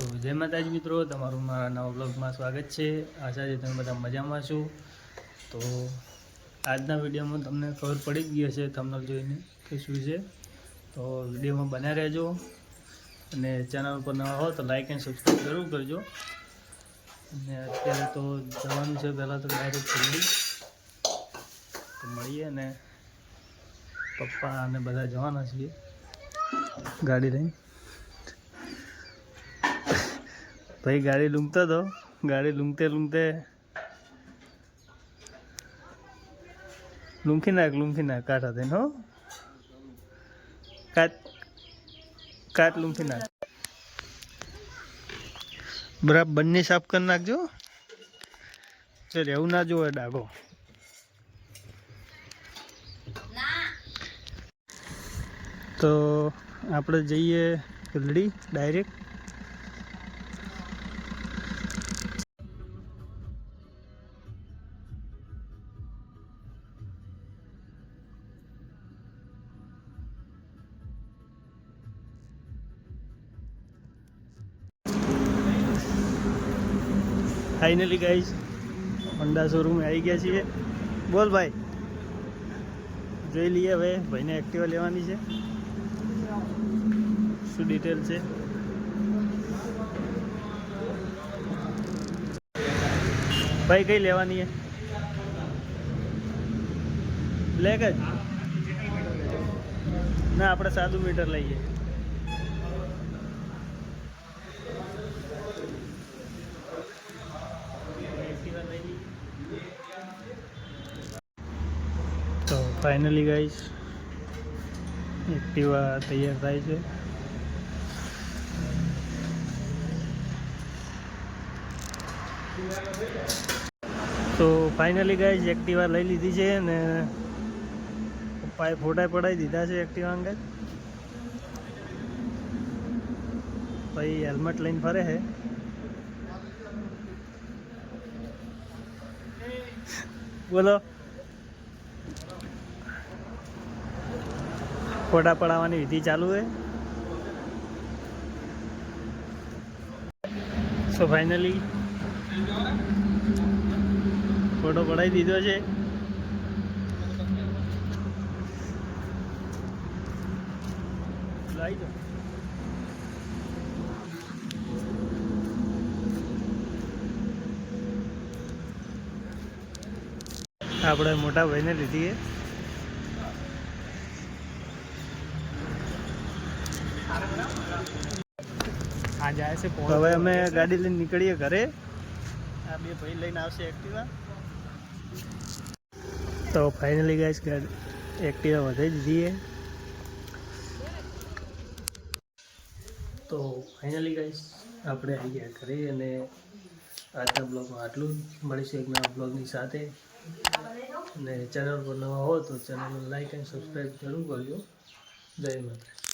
તો જય માતાજી મિત્રો, તમારું મારા નવા બ્લોગમાં સ્વાગત છે। આશા છે તમે બધા મજામાં છો। તો આજના વિડીયોમાં તમને ખબર પડી ગઈ હશે થંબનેલ જોઈને કે શું છે। તો વિડીયોમાં બન્યા રહેજો અને ચેનલ પર નવા હો તો લાઈક એન્ડ સબસ્ક્રાઈબ જરૂર કરજો। અને અત્યારે તો જવાનું છે પહેલાં તો ડાયરેક્ટ જલ્દી તો મળીએ ને પપ્પા અને બધા જવાના છીએ ગાડી લઈને। भाई गाड़ी लूंगता तो गाड़ी लूंगते लूंगते लूंखी ना काटा दे हो काट लूंखी ना बराबर बन्नी साफ कर नाखजो। चल एवं ना जो डागो तो आप जाइए जल्दी direct. Finally guys Honda showroom में आई गया छे। बोल भाई જોઈ લઈએ હવે ભાઈને એક્ટિવા લેવાની છે શું ડિટેલ છે। ભાઈ કઈ લેવાની છે બ્લેક જ ના આપણે સાદું મીટર લઈએ। तो फाइनली गाइस एक्टिवा तैयार थाय छे। तो फाइनली गाइस एक्टिवा लई लीधी छे ने पप्पाए फोटा पडाई दीधा छे एक्टिवा अंगे। भाई हेलमेट लईने फरे है बोलो फोटा पड़ावानी विधि चालू है। सो फाइनली फोटो पड़ाई दीधो छे। આપણે મોટા ભાઈને લીધી है। आ जाए से तो હવે અમે ગાડી લઈને નીકળીએ ઘરે। આ બે ભાઈ લઈને આવશે એક્ટિવા। તો ફાઇનલી ગાઈસ એક્ટિવા વધારી દીધી है। તો ફાઇનલી ગાઈસ આપણે આવી ગયા ઘરે અને આજના બ્લોગમાં આટલું જ। મળીશું એક નવા બ્લોગની સાથે અને ચેનલ પર નવા હો તો ચેનલને લાઈક એન્ડ સબસ્ક્રાઈબ જરૂર કરજો। જય માતા।